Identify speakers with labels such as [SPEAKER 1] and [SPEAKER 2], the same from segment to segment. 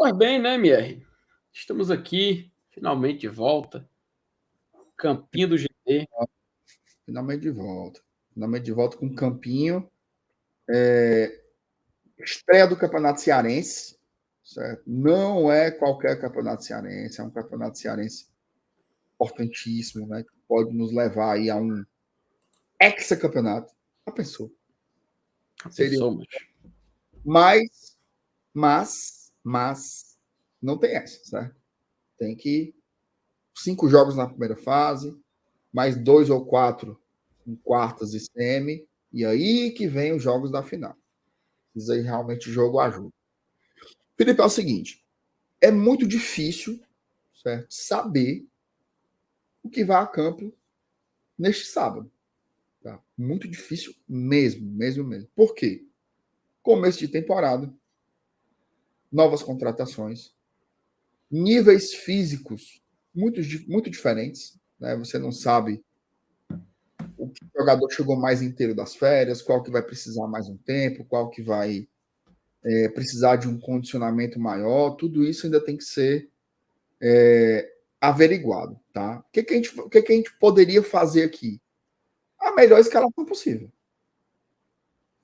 [SPEAKER 1] Pois bem, né, MR? Estamos aqui, finalmente de volta. Campinho do GT.
[SPEAKER 2] Finalmente de volta. Finalmente de volta com o Campinho. Estreia do Campeonato Cearense. Certo? Não é qualquer Campeonato Cearense, é um Campeonato Cearense importantíssimo, né? Que pode nos levar aí a um hexacampeonato. Já pensou?
[SPEAKER 1] A
[SPEAKER 2] Seria.
[SPEAKER 1] pessoa, mas...
[SPEAKER 2] Mas, não tem essa, certo? Tem que 5 jogos na primeira fase, mais 2 ou 4 em quartas e semi, e aí que vem os jogos da final. Isso aí realmente o jogo ajuda. Felipe, é o seguinte: é muito difícil, certo, saber o que vai a campo neste sábado. Tá? Muito difícil mesmo. Por quê? Começo de temporada, novas contratações, níveis físicos muito diferentes. Né? Você não sabe o que o jogador chegou mais inteiro das férias, qual que vai precisar mais um tempo, qual que vai precisar de um condicionamento maior. Tudo isso ainda tem que ser averiguado, tá? O que a gente poderia fazer aqui? A melhor escalação possível,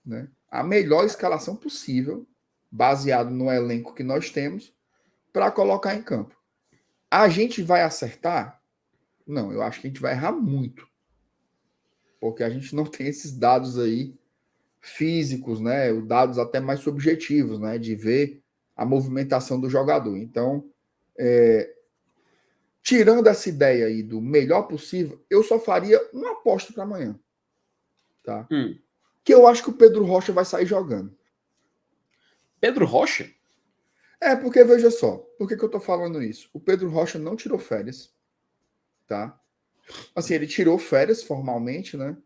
[SPEAKER 2] né? A melhor escalação possível, baseado no elenco que nós temos, para colocar em campo. A gente vai acertar? Não, eu acho que a gente vai errar muito, porque a gente não tem esses dados aí físicos, né? Os dados até mais subjetivos, né? De ver a movimentação do jogador. Então, tirando essa ideia aí do melhor possível, eu só faria uma aposta para amanhã, tá? Que eu acho que o Pedro Rocha vai sair jogando.
[SPEAKER 1] Pedro Rocha?
[SPEAKER 2] Porque veja só, por que eu tô falando isso? O Pedro Rocha não tirou férias, tá? Assim, ele tirou férias formalmente, né?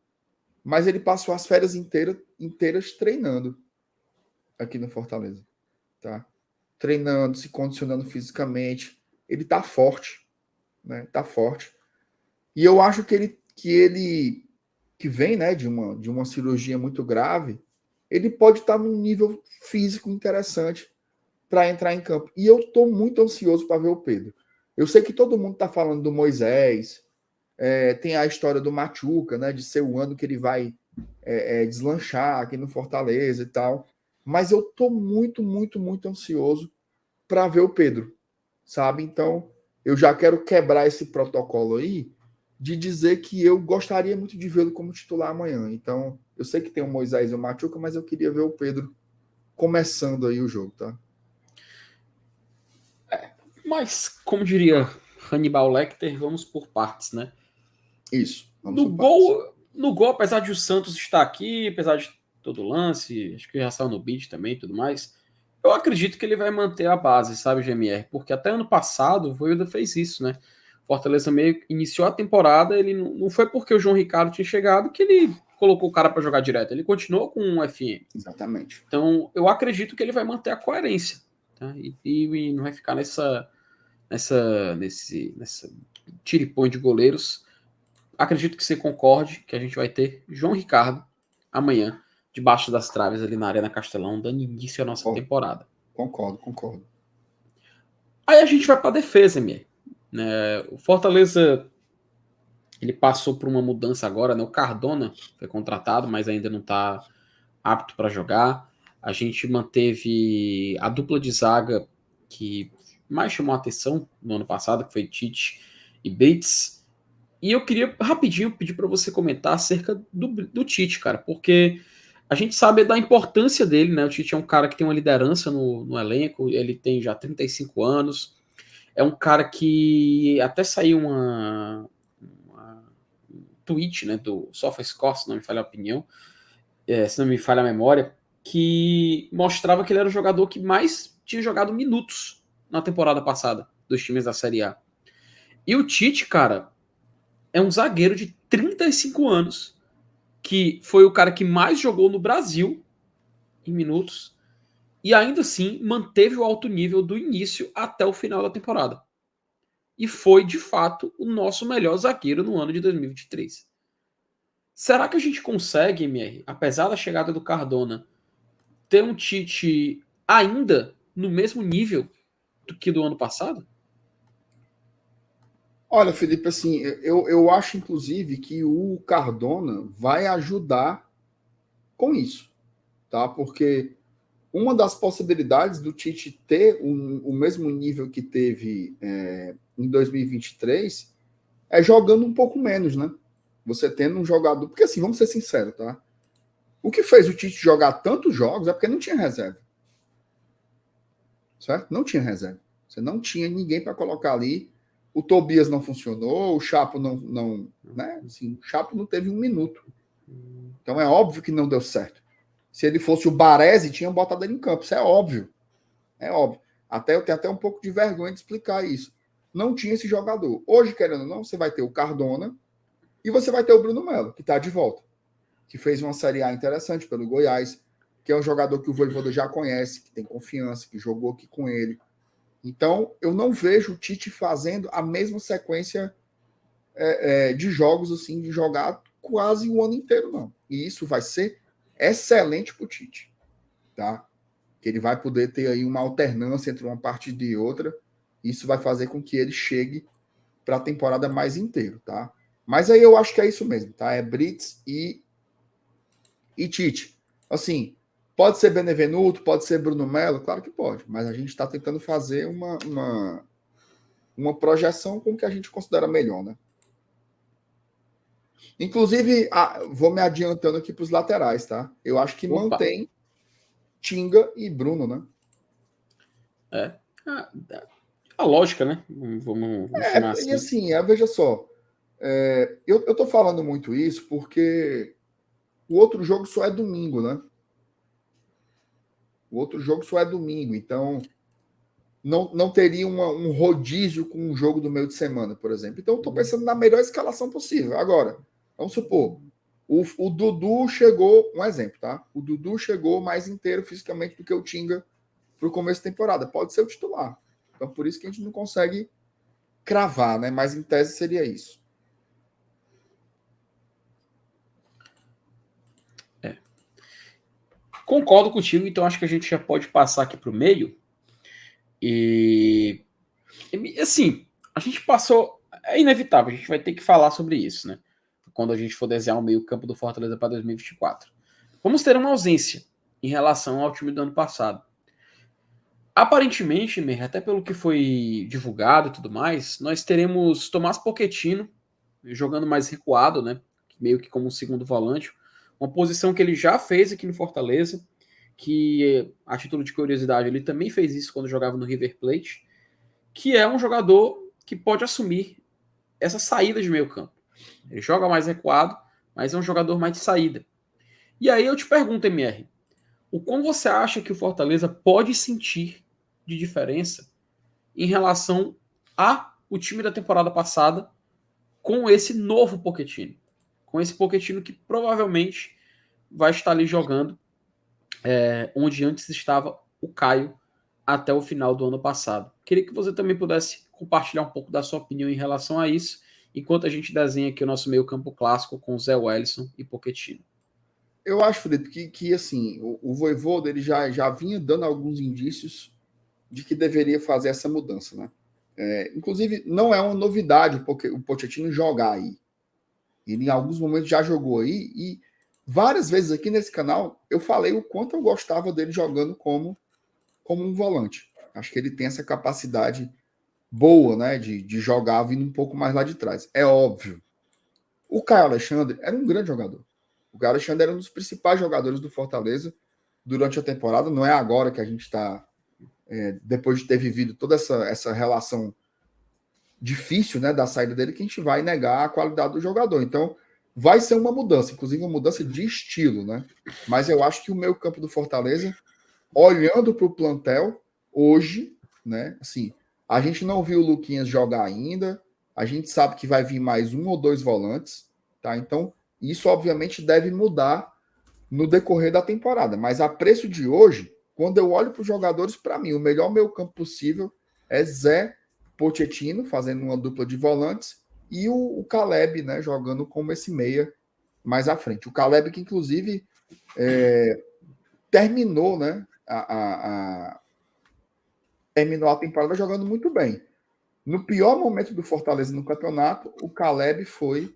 [SPEAKER 2] Mas ele passou as férias inteiras treinando aqui no Fortaleza, tá? Treinando, se condicionando fisicamente. Ele tá forte, né? Tá forte. E eu acho que ele que vem, né, de uma cirurgia muito grave, ele pode estar num nível físico interessante para entrar em campo. E eu estou muito ansioso para ver o Pedro. Eu sei que todo mundo está falando do Moisés, tem a história do Machuca, né, de ser o ano que ele vai deslanchar aqui no Fortaleza e tal. Mas eu estou muito ansioso para ver o Pedro, sabe? Então, eu já quero quebrar esse protocolo aí de dizer que eu gostaria muito de vê-lo como titular amanhã. Então, eu sei que tem o Moisés e o Machuca, mas eu queria ver o Pedro começando aí o jogo, tá?
[SPEAKER 1] Mas, como diria Hannibal Lecter, vamos por partes, né?
[SPEAKER 2] Isso, vamos
[SPEAKER 1] No
[SPEAKER 2] por partes.
[SPEAKER 1] gol, no gol, apesar de o Santos estar aqui, apesar de todo o lance, acho que já saiu no beat também e tudo mais, eu acredito que ele vai manter a base, sabe, GMR? Porque até ano passado o Voivoda fez isso, né? Fortaleza meio que iniciou a temporada, ele não foi porque o João Ricardo tinha chegado que ele colocou o cara para jogar direto, ele continuou com um FM.
[SPEAKER 2] Exatamente.
[SPEAKER 1] Então, eu acredito que ele vai manter a coerência, tá? E não vai ficar nessa tiripões de goleiros. Acredito que você concorde que a gente vai ter João Ricardo amanhã, debaixo das traves ali na Arena Castelão, dando início à nossa
[SPEAKER 2] Concordo,
[SPEAKER 1] temporada.
[SPEAKER 2] concordo.
[SPEAKER 1] Aí a gente vai para a defesa, Mir. O Fortaleza ele passou por uma mudança agora, né? O Cardona foi contratado, mas ainda não está apto para jogar. A gente manteve a dupla de zaga que mais chamou a atenção no ano passado, que foi Tite e Bates. E eu queria rapidinho pedir para você comentar acerca do Tite, cara, porque a gente sabe da importância dele, né? O Tite é um cara que tem uma liderança no elenco, ele tem já 35 anos, é um cara que até saiu um tweet, né, do SofaScore, se não me falha a opinião, se não me falha a memória, que mostrava que ele era o jogador que mais tinha jogado minutos na temporada passada dos times da Série A. E o Tite, cara, é um zagueiro de 35 anos, que foi o cara que mais jogou no Brasil em minutos, e ainda assim manteve o alto nível do início até o final da temporada. E foi, de fato, o nosso melhor zagueiro no ano de 2023. Será que a gente consegue, MR, apesar da chegada do Cardona, ter um Tite ainda no mesmo nível do que do ano passado?
[SPEAKER 2] Olha, Felipe, assim, eu acho, inclusive, que o Cardona vai ajudar com isso, tá? Porque uma das possibilidades do Tite ter o mesmo nível que teve em 2023 é jogando um pouco menos, né? Você tendo um jogador... Porque, assim, vamos ser sinceros, tá? O que fez o Tite jogar tantos jogos é porque não tinha reserva. Certo? Não tinha reserva. Você não tinha ninguém para colocar ali. O Tobias não funcionou, o Chapo não, né? Assim, o Chapo não teve um minuto. Então é óbvio que não deu certo. Se ele fosse o Baresi, tinha botado ele em campo. Isso é óbvio. É óbvio. Até eu tenho até um pouco de vergonha de explicar isso. Não tinha esse jogador. Hoje, querendo ou não, você vai ter o Cardona e você vai ter o Bruno Melo, que está de volta. Que fez uma Série A interessante pelo Goiás, que é um jogador que o Vojvoda já conhece, que tem confiança, que jogou aqui com ele. Então, eu não vejo o Tite fazendo a mesma sequência de jogos, assim, de jogar quase o ano inteiro, não. E isso vai ser excelente para o Tite, tá? Que ele vai poder ter aí uma alternância entre uma partida e outra. Isso vai fazer com que ele chegue para a temporada mais inteiro, tá? Mas aí eu acho que é isso mesmo, tá? É Brits e Tite. Assim, pode ser Benevenuto, pode ser Bruno Melo, claro que pode, mas a gente está tentando fazer uma projeção com o que a gente considera melhor, né? Inclusive, vou me adiantando aqui para os laterais, tá? Eu acho que
[SPEAKER 1] Opa.
[SPEAKER 2] mantém Tinga e Bruno, né?
[SPEAKER 1] A lógica, né? Vamos chamar
[SPEAKER 2] E
[SPEAKER 1] assim.
[SPEAKER 2] assim, veja só, eu tô falando muito isso porque o outro jogo só é domingo, né? O outro jogo só é domingo, então não teria um rodízio com um jogo do meio de semana, por exemplo. Então, eu estou pensando na melhor escalação possível. Agora, vamos supor, o Dudu chegou, um exemplo, tá? O Dudu chegou mais inteiro fisicamente do que o Tinga para o começo da temporada. Pode ser o titular. Então, por isso que a gente não consegue cravar, né? Mas em tese seria isso.
[SPEAKER 1] Concordo contigo, então acho que a gente já pode passar aqui para o meio. E assim, a gente passou. É inevitável, a gente vai ter que falar sobre isso, né? Quando a gente for desenhar o meio-campo do Fortaleza para 2024. Vamos ter uma ausência em relação ao time do ano passado. Aparentemente, até pelo que foi divulgado e tudo mais, nós teremos Tomás Pochettino jogando mais recuado, né? Meio que como um segundo volante. Uma posição que ele já fez aqui no Fortaleza, que, a título de curiosidade, ele também fez isso quando jogava no River Plate, que é um jogador que pode assumir essa saída de meio campo. Ele joga mais recuado, mas é um jogador mais de saída. E aí eu te pergunto, MR, o quão você acha que o Fortaleza pode sentir de diferença em relação a o time da temporada passada com esse novo Pochettino? Com esse Pochettino que provavelmente vai estar ali jogando onde antes estava o Caio até o final do ano passado. Queria que você também pudesse compartilhar um pouco da sua opinião em relação a isso, enquanto a gente desenha aqui o nosso meio campo clássico com Zé Wellison e Pochettino.
[SPEAKER 2] Eu acho, Felipe, que assim, o Vojvoda ele já vinha dando alguns indícios de que deveria fazer essa mudança, né? Inclusive, não é uma novidade porque o Pochettino jogar aí. Ele em alguns momentos já jogou aí e várias vezes aqui nesse canal eu falei o quanto eu gostava dele jogando como um volante. Acho que ele tem essa capacidade boa, né, de jogar vindo um pouco mais lá de trás. É óbvio. O Caio Alexandre era um grande jogador. O Caio Alexandre era um dos principais jogadores do Fortaleza durante a temporada. Não é agora que a gente está, depois de ter vivido toda essa relação difícil, né, da saída dele, que a gente vai negar a qualidade do jogador. Então, vai ser uma mudança, inclusive uma mudança de estilo, né? Mas eu acho que o meio campo do Fortaleza, olhando para o plantel hoje, né, assim, a gente não viu o Luquinhas jogar ainda, a gente sabe que vai vir mais um ou dois volantes, tá? Então, isso obviamente deve mudar no decorrer da temporada, mas a preço de hoje, quando eu olho para os jogadores, para mim, o melhor meio campo possível é Zé Pochettino, fazendo uma dupla de volantes, e o Caleb, né, jogando como esse meia mais à frente. O Caleb que, inclusive, terminou, né, terminou a temporada jogando muito bem. No pior momento do Fortaleza no campeonato, o Caleb foi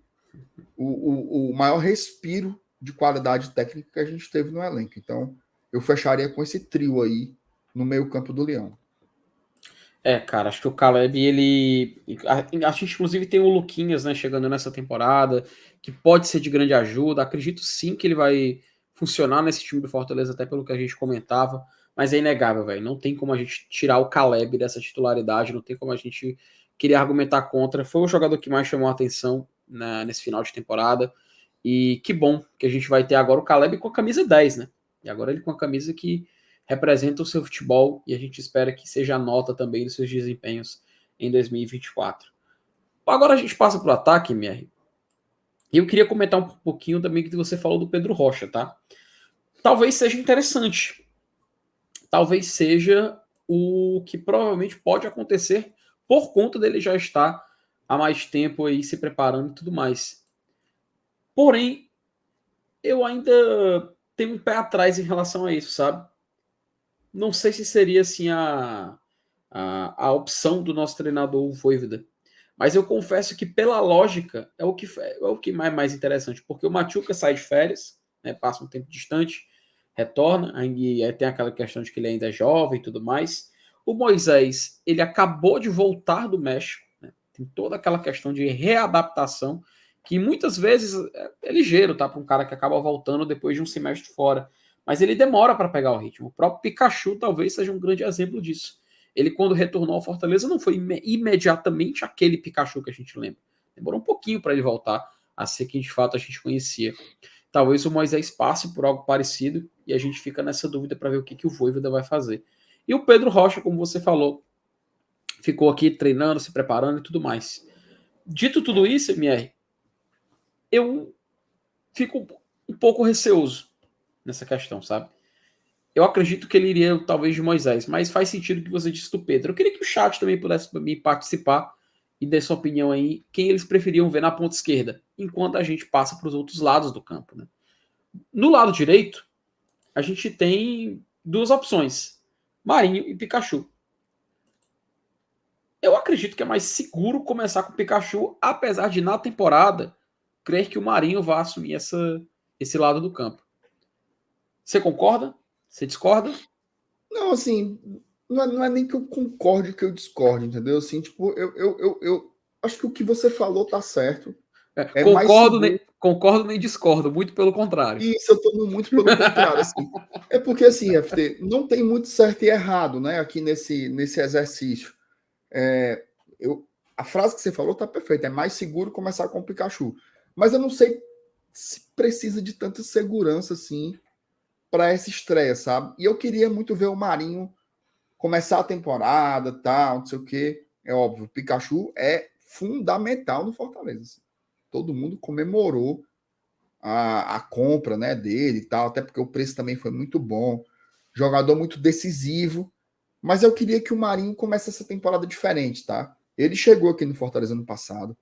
[SPEAKER 2] o maior respiro de qualidade técnica que a gente teve no elenco. Então, eu fecharia com esse trio aí no meio-campo do Leão.
[SPEAKER 1] Cara, acho que o Caleb, ele. A gente, inclusive, tem o Luquinhas, né, chegando nessa temporada, que pode ser de grande ajuda. Acredito sim que ele vai funcionar nesse time do Fortaleza, até pelo que a gente comentava. Mas é inegável, velho. Não tem como a gente tirar o Caleb dessa titularidade, não tem como a gente querer argumentar contra. Foi o jogador que mais chamou a atenção, né, nesse final de temporada. E que bom que a gente vai ter agora o Caleb com a camisa 10, né? E agora ele com a camisa que representa o seu futebol e a gente espera que seja a nota também dos seus desempenhos em 2024. Agora a gente passa para o ataque, MR. E eu queria comentar um pouquinho também que você falou do Pedro Rocha, tá? Talvez seja interessante. Talvez seja o que provavelmente pode acontecer por conta dele já estar há mais tempo aí se preparando e tudo mais. Porém, eu ainda tenho um pé atrás em relação a isso, sabe? Não sei se seria assim a opção do nosso treinador, o Voivoda. Mas eu confesso que, pela lógica, é o que mais interessante, porque o Machuca sai de férias, né, passa um tempo distante, retorna, aí tem aquela questão de que ele ainda é jovem e tudo mais. O Moisés, ele acabou de voltar do México, né, tem toda aquela questão de readaptação, que muitas vezes é ligeiro, tá? Para um cara que acaba voltando depois de um semestre fora. Mas ele demora para pegar o ritmo. O próprio Pikachu talvez seja um grande exemplo disso. Ele, quando retornou ao Fortaleza, não foi imediatamente aquele Pikachu que a gente lembra. Demorou um pouquinho para ele voltar a ser quem de fato a gente conhecia. Talvez o Moisés passe por algo parecido e a gente fica nessa dúvida para ver o que o Voivoda vai fazer. E o Pedro Rocha, como você falou, ficou aqui treinando, se preparando e tudo mais. Dito tudo isso, MR, eu fico um pouco receoso nessa questão, sabe? Eu acredito que ele iria talvez de Moisés, mas faz sentido o que você disse do Pedro. Eu queria que o chat também pudesse me participar e dar sua opinião aí, quem eles preferiam ver na ponta esquerda, enquanto a gente passa para os outros lados do campo. Né? No lado direito, a gente tem duas opções, Marinho e Pikachu. Eu acredito que é mais seguro começar com o Pikachu, apesar de na temporada crer que o Marinho vai assumir esse lado do campo. Você concorda? Você discorda?
[SPEAKER 2] Não, assim, não é nem que eu concorde que eu discorde, entendeu? Assim, tipo, eu acho que o que você falou tá certo. É mais seguro.
[SPEAKER 1] Concordo nem discordo, muito pelo contrário.
[SPEAKER 2] Isso, eu tô muito pelo contrário, assim. É porque, assim, FT, não tem muito certo e errado, né, aqui nesse exercício. É, a frase que você falou tá perfeita. É mais seguro começar com o Pikachu. Mas eu não sei se precisa de tanta segurança, assim, para essa estreia, sabe? E eu queria muito ver o Marinho começar a temporada, tal, não sei o quê. É óbvio, o Pikachu é fundamental no Fortaleza. Assim. Todo mundo comemorou a compra, né, dele e tal, até porque o preço também foi muito bom. Jogador muito decisivo. Mas eu queria que o Marinho comece essa temporada diferente, tá? Ele chegou aqui no Fortaleza no passado,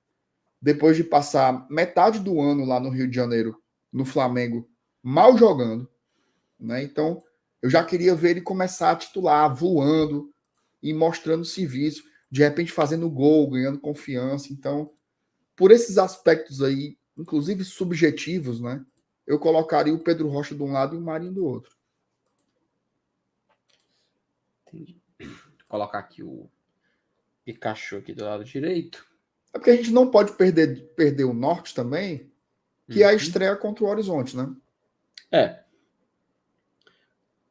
[SPEAKER 2] depois de passar metade do ano lá no Rio de Janeiro, no Flamengo, mal jogando, né? Então, eu já queria ver ele começar a titular, voando e mostrando serviço, de repente fazendo gol, ganhando confiança. Então, por esses aspectos aí, inclusive subjetivos, né? Eu colocaria o Pedro Rocha de um lado e o Marinho do outro.
[SPEAKER 1] Entendi. Vou colocar aqui o Pikachu aqui do lado direito.
[SPEAKER 2] É porque a gente não pode perder o norte também, que é a estreia contra o Horizonte, né?
[SPEAKER 1] É.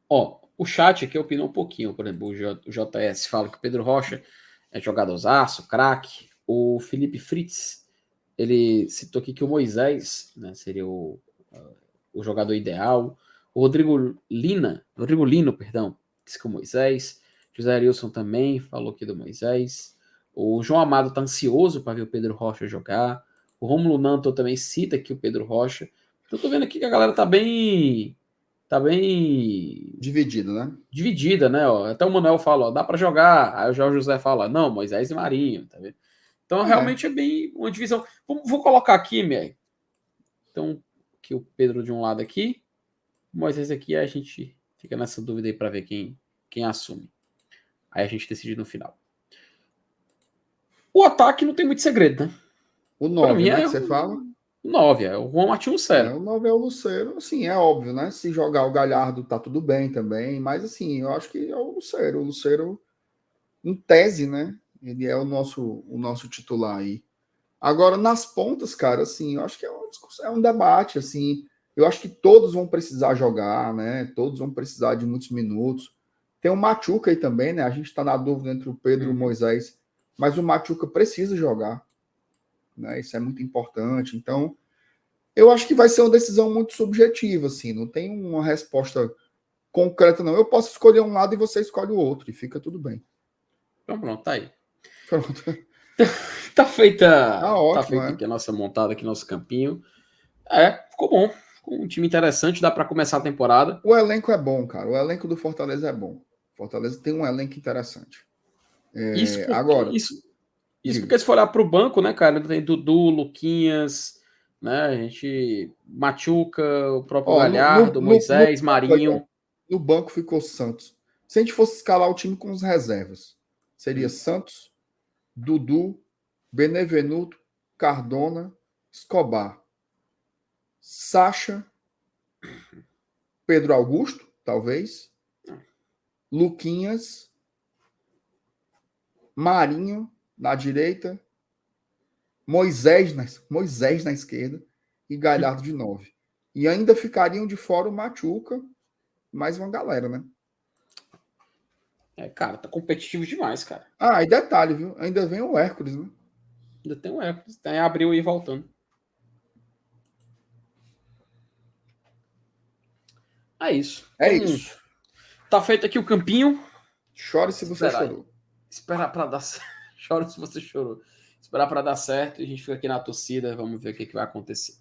[SPEAKER 1] Ó, o chat aqui opina um pouquinho. Por exemplo, o JS fala que o Pedro Rocha é jogadorzaço, craque. O Felipe Fritz, ele citou aqui que o Moisés, né, seria o jogador ideal. O Rodrigo Lino, perdão, disse que o Moisés. José Arilson também falou aqui do Moisés. O João Amado tá ansioso para ver o Pedro Rocha jogar. O Romulo Nanto também cita aqui o Pedro Rocha. Então tô vendo aqui que a galera tá bem
[SPEAKER 2] Dividido, né?
[SPEAKER 1] dividida, né? Ó. Até o Manuel fala, ó, dá para jogar. Aí o Jorge José fala, não, Moisés e Marinho, tá vendo? Então realmente é bem uma divisão. Vou colocar aqui, Mier. Então, aqui o Pedro de um lado aqui, o Moisés aqui, a gente fica nessa dúvida aí para ver quem assume. Aí a gente decide no final. O ataque não tem muito segredo, né?
[SPEAKER 2] O
[SPEAKER 1] Pra
[SPEAKER 2] 9,
[SPEAKER 1] mim
[SPEAKER 2] né,
[SPEAKER 1] é
[SPEAKER 2] que você
[SPEAKER 1] o
[SPEAKER 2] fala?
[SPEAKER 1] 9, é o Juan Martín Lucero.
[SPEAKER 2] O 9 é o Lucero, assim, é óbvio, né? Se jogar o Galhardo tá tudo bem também, mas assim, eu acho que é o Lucero. O Lucero, em tese, né? Ele é o nosso titular aí. Agora, nas pontas, cara, assim, eu acho que é um debate, assim. Eu acho que todos vão precisar jogar, né? Todos vão precisar de muitos minutos. Tem o Machuca aí também, né? A gente tá na dúvida entre o Pedro e o Moisés, mas o Machuca precisa jogar, né? Isso é muito importante. Então, eu acho que vai ser uma decisão muito subjetiva, assim. Não tem uma resposta concreta, não. Eu posso escolher um lado e você escolhe o outro, e fica tudo bem.
[SPEAKER 1] Então pronto, tá aí.
[SPEAKER 2] Pronto.
[SPEAKER 1] Tá feita,
[SPEAKER 2] Tá
[SPEAKER 1] tá
[SPEAKER 2] ótimo,
[SPEAKER 1] feita
[SPEAKER 2] né?
[SPEAKER 1] aqui a nossa montada, aqui nosso campinho. É, ficou bom. Ficou um time interessante, dá para começar a temporada.
[SPEAKER 2] O elenco é bom, cara. O elenco do Fortaleza é bom. Fortaleza tem um elenco interessante.
[SPEAKER 1] Isso porque,
[SPEAKER 2] Agora,
[SPEAKER 1] isso
[SPEAKER 2] diga.
[SPEAKER 1] porque se for olhar pro banco, né, cara, tem Dudu, Luquinhas, né, a gente, Machuca, o próprio
[SPEAKER 2] Ó,
[SPEAKER 1] Galhardo,
[SPEAKER 2] no
[SPEAKER 1] Moisés,
[SPEAKER 2] banco aí, ó,
[SPEAKER 1] Marinho.
[SPEAKER 2] no banco ficou Santos. Se a gente fosse escalar o time com os reservas, seria
[SPEAKER 1] Hum.
[SPEAKER 2] Santos, Dudu, Benevenuto, Cardona, Escobar, Sacha, Pedro Augusto, talvez, Luquinhas, Marinho na direita, Moisés na esquerda e Galhardo de 9. E ainda ficariam de fora o Machuca, mais uma galera, né?
[SPEAKER 1] É, cara, tá competitivo demais, cara.
[SPEAKER 2] Ah, e detalhe, viu? Ainda vem o Hércules, né?
[SPEAKER 1] Ainda tem um Hércules, tem Abril aí voltando. É isso.
[SPEAKER 2] É
[SPEAKER 1] Então,
[SPEAKER 2] isso.
[SPEAKER 1] tá feito aqui o campinho.
[SPEAKER 2] Chore se você
[SPEAKER 1] Esperar.
[SPEAKER 2] chorou.
[SPEAKER 1] Esperar pra dar certo. Chora se você chorou. Esperar pra dar certo e a gente fica aqui na torcida. Vamos ver o que vai acontecer.